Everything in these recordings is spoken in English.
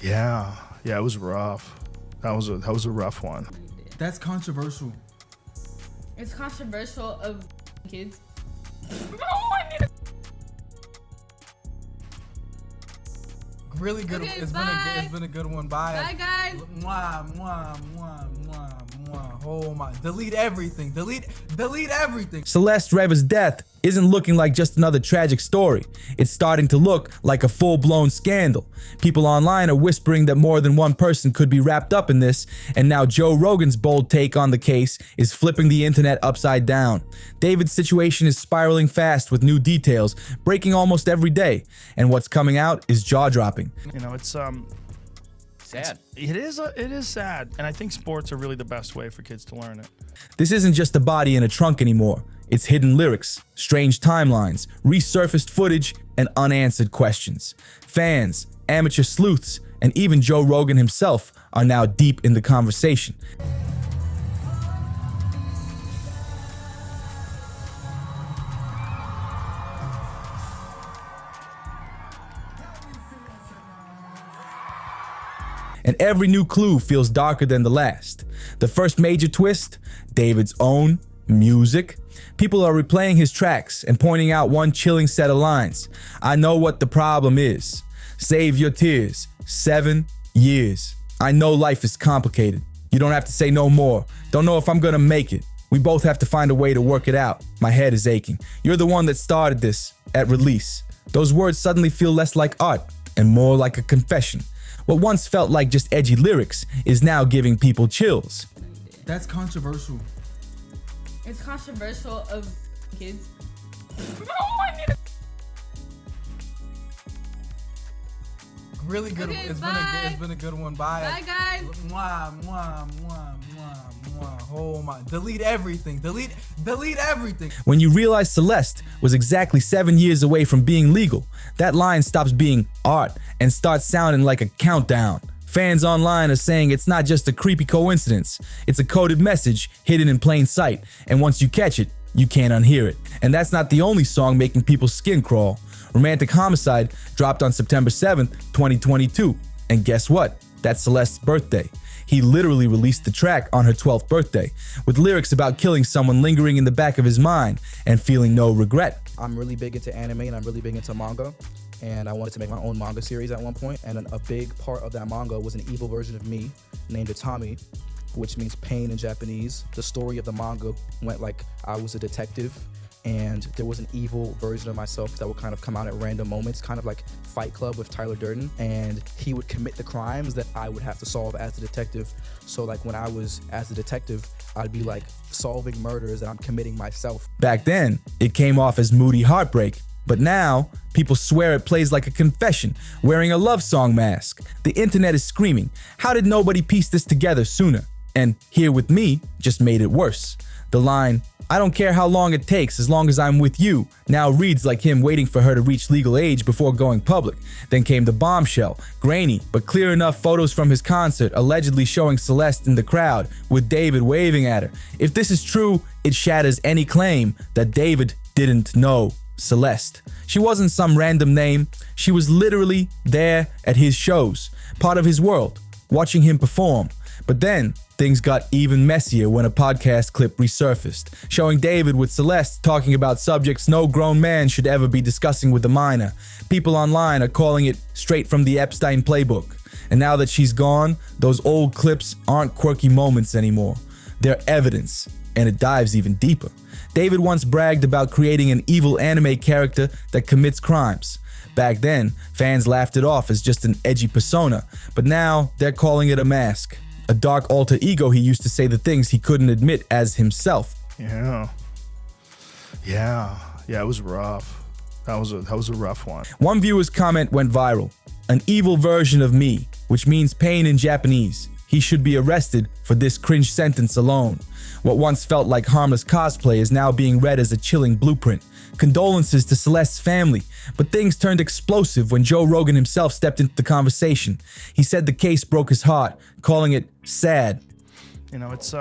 Yeah, it was rough. That was a rough one. That's controversial. It's controversial of kids. Really good. Okay, It's been a good one. Bye. Bye, guys. Mwah, mwah, mwah, mwah, mwah. Oh my! Delete everything. Delete everything. Celeste Reva's death isn't looking like just another tragic story. It's starting to look like a full-blown scandal. People online are whispering that more than one person could be wrapped up in this, and now Joe Rogan's bold take on the case is flipping the internet upside down. David's situation is spiraling fast with new details, breaking almost every day, and what's coming out is jaw-dropping. You know, it's Sad. It is sad, and I think sports are really the best way for kids to learn it. This isn't just a body in a trunk anymore. It's hidden lyrics, strange timelines, resurfaced footage, and unanswered questions. Fans, amateur sleuths, and even Joe Rogan himself are now deep in the conversation. And every new clue feels darker than the last. The first major twist, David's own music. People are replaying his tracks and pointing out one chilling set of lines. I know what the problem is. Save your tears. 7 years. I know life is complicated. You don't have to say no more. Don't know if I'm gonna make it. We both have to find a way to work it out. My head is aching. You're the one that started this at release. Those words suddenly feel less like art and more like a confession. What once felt like just edgy lyrics is now giving people chills. That's controversial. It's controversial of kids. Really good. Okay, It's bye. been a good one. Bye. Bye, guys. Mwah, mwah, mwah, mwah, mwah. Oh my! Delete everything. Delete everything. When you realize Celeste was exactly 7 years away from being legal, that line stops being art and starts sounding like a countdown. Fans online are saying it's not just a creepy coincidence, it's a coded message hidden in plain sight, and once you catch it, you can't unhear it. And that's not the only song making people's skin crawl. Romantic Homicide dropped on September 7th, 2022, and guess what? That's Celeste's birthday. He literally released the track on her 12th birthday, with lyrics about killing someone lingering in the back of his mind and feeling no regret. I'm really big into anime and I'm really big into manga, and I wanted to make my own manga series at one point, and a big part of that manga was an evil version of me named Itami, which means pain in Japanese. The story of the manga went like I was a detective and there was an evil version of myself that would kind of come out at random moments, kind of like Fight Club with Tyler Durden, and he would commit the crimes that I would have to solve as a detective. So like when I was as a detective, I'd be like solving murders that I'm committing myself. Back then, it came off as moody heartbreak, but now people swear it plays like a confession, wearing a love song mask. The internet is screaming, how did nobody piece this together sooner? And Here With Me just made it worse. The line, I don't care how long it takes as long as I'm with you, now reads like him waiting for her to reach legal age before going public. Then came the bombshell, grainy but clear enough photos from his concert allegedly showing Celeste in the crowd with David waving at her. If this is true, it shatters any claim that David didn't know Celeste. She wasn't some random name, she was literally there at his shows, part of his world, watching him perform. But then, things got even messier when a podcast clip resurfaced, showing David with Celeste talking about subjects no grown man should ever be discussing with a minor. People online are calling it straight from the Epstein playbook. And now that she's gone, those old clips aren't quirky moments anymore. They're evidence, and it dives even deeper. David once bragged about creating an evil anime character that commits crimes. Back then, fans laughed it off as just an edgy persona, but now they're calling it a mask. A dark alter ego he used to say the things he couldn't admit as himself. Yeah, it was rough. That was a rough one. One viewer's comment went viral. An evil version of me, which means pain in Japanese. He should be arrested for this cringe sentence alone. What once felt like harmless cosplay is now being read as a chilling blueprint. Condolences to Celeste's family, but things turned explosive when Joe Rogan himself stepped into the conversation. He said the case broke his heart, calling it sad. You know, it's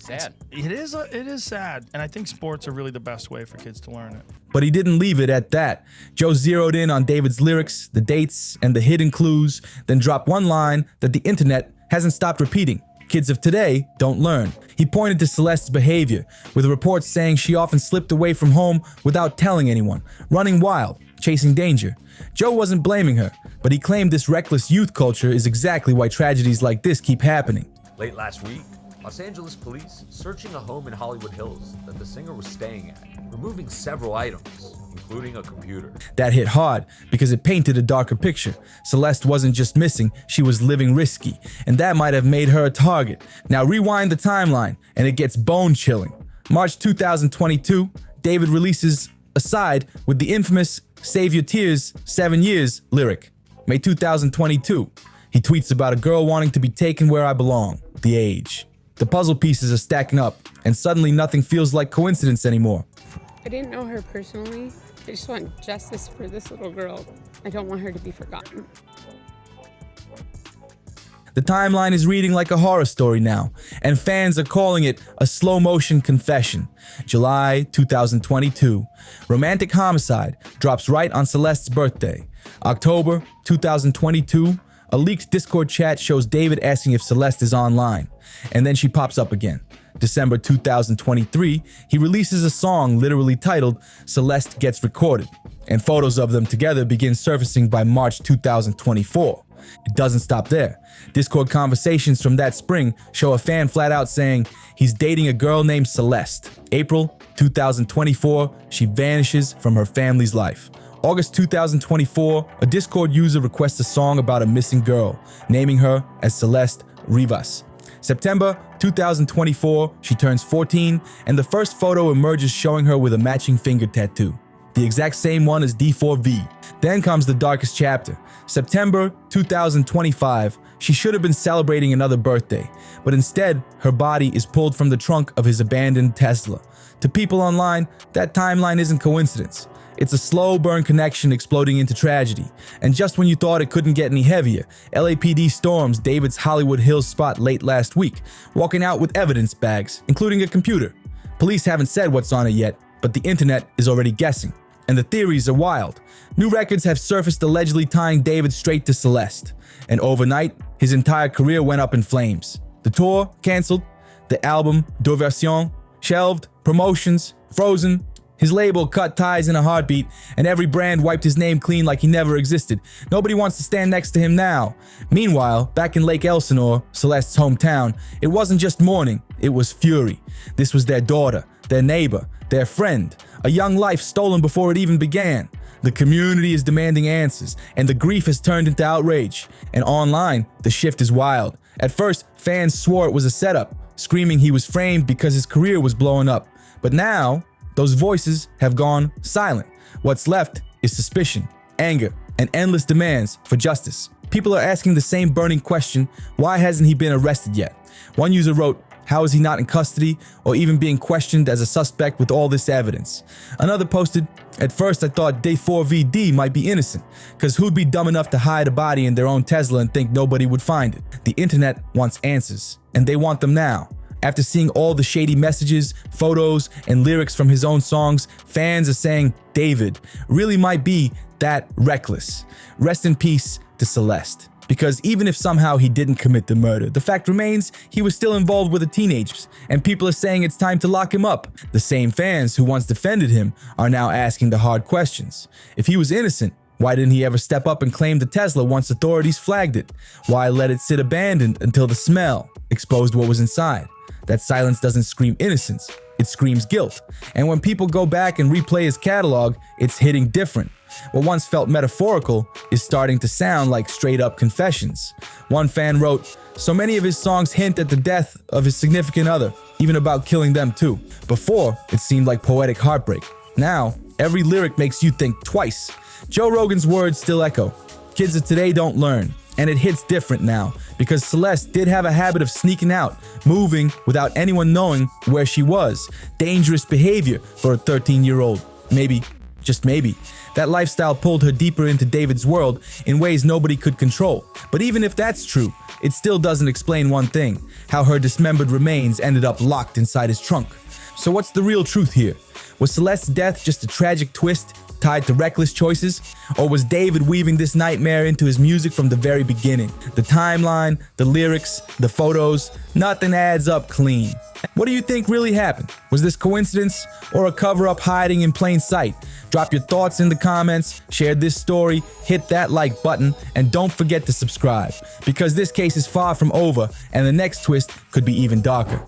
Sad. It is sad, and I think sports are really the best way for kids to learn it. But he didn't leave it at that. Joe zeroed in on David's lyrics, the dates, and the hidden clues, then dropped one line that the internet hasn't stopped repeating. Kids of today don't learn. He pointed to Celeste's behavior, with reports saying she often slipped away from home without telling anyone, running wild, chasing danger. Joe wasn't blaming her, but he claimed this reckless youth culture is exactly why tragedies like this keep happening. Late last week, Los Angeles police searching a home in Hollywood Hills that the singer was staying at, removing several items, including a computer. That hit hard because it painted a darker picture. Celeste wasn't just missing, she was living risky, and that might have made her a target. Now rewind the timeline, and it gets bone-chilling. March 2022, David releases a side with the infamous "Save Your Tears, 7 Years" lyric. May 2022, he tweets about a girl wanting to be taken where I belong, the age. The puzzle pieces are stacking up, and suddenly nothing feels like coincidence anymore. I didn't know her personally. I just want justice for this little girl. I don't want her to be forgotten. The timeline is reading like a horror story now, and fans are calling it a slow-motion confession. July 2022, Romantic Homicide drops right on Celeste's birthday. October 2022, a leaked Discord chat shows David asking if Celeste is online, and then she pops up again. December 2023, he releases a song literally titled "Celeste Gets Recorded," and photos of them together begin surfacing by March 2024. It doesn't stop there. Discord conversations from that spring show a fan flat out saying he's dating a girl named Celeste. April 2024, she vanishes from her family's life. August 2024, a Discord user requests a song about a missing girl, naming her as Celeste Rivas. September 2024, she turns 14, and the first photo emerges showing her with a matching finger tattoo, the exact same one as D4vd. Then comes the darkest chapter. September 2025, she should have been celebrating another birthday, but instead, her body is pulled from the trunk of his abandoned Tesla. To people online, that timeline isn't coincidence. It's a slow burn connection exploding into tragedy. And just when you thought it couldn't get any heavier, LAPD storms David's Hollywood Hills spot late last week, walking out with evidence bags, including a computer. Police haven't said what's on it yet, but the internet is already guessing. And the theories are wild. New records have surfaced allegedly tying David straight to Celeste. And overnight, his entire career went up in flames. The tour canceled, the album D4vd shelved, promotions frozen. His label cut ties in a heartbeat, and every brand wiped his name clean like he never existed. Nobody wants to stand next to him now. Meanwhile, back in Lake Elsinore, Celeste's hometown, it wasn't just mourning, it was fury. This was their daughter, their neighbor, their friend, a young life stolen before it even began. The community is demanding answers, and the grief has turned into outrage. And online, the shift is wild. At first, fans swore it was a setup, screaming he was framed because his career was blowing up. But now, those voices have gone silent. What's left is suspicion, anger, and endless demands for justice. People are asking the same burning question: why hasn't he been arrested yet? One user wrote, "How is he not in custody or even being questioned as a suspect with all this evidence?" Another posted, "At first I thought D4vd might be innocent, because who'd be dumb enough to hide a body in their own Tesla and think nobody would find it?" The internet wants answers, and they want them now. After seeing all the shady messages, photos, and lyrics from his own songs, fans are saying David really might be that reckless. Rest in peace to Celeste. Because even if somehow he didn't commit the murder, the fact remains he was still involved with the teenagers, and people are saying it's time to lock him up. The same fans who once defended him are now asking the hard questions. If he was innocent, why didn't he ever step up and claim the Tesla once authorities flagged it? Why let it sit abandoned until the smell exposed what was inside? That silence doesn't scream innocence, it screams guilt. And when people go back and replay his catalog, it's hitting different. What once felt metaphorical is starting to sound like straight-up confessions. One fan wrote, "So many of his songs hint at the death of his significant other, even about killing them too. Before, it seemed like poetic heartbreak. Now, every lyric makes you think twice." Joe Rogan's words still echo. Kids of today don't learn. And it hits different now, because Celeste did have a habit of sneaking out, moving without anyone knowing where she was. Dangerous behavior for a 13-year-old, maybe just maybe, that lifestyle pulled her deeper into David's world in ways nobody could control. But even if that's true, it still doesn't explain one thing: how her dismembered remains ended up locked inside his trunk. So what's the real truth here? Was Celeste's death just a tragic twist tied to reckless choices? Or was David weaving this nightmare into his music from the very beginning? The timeline, the lyrics, the photos, nothing adds up clean. What do you think really happened? Was this coincidence or a cover-up hiding in plain sight? Drop your thoughts in the comments, share this story, hit that like button, and don't forget to subscribe, because this case is far from over and the next twist could be even darker.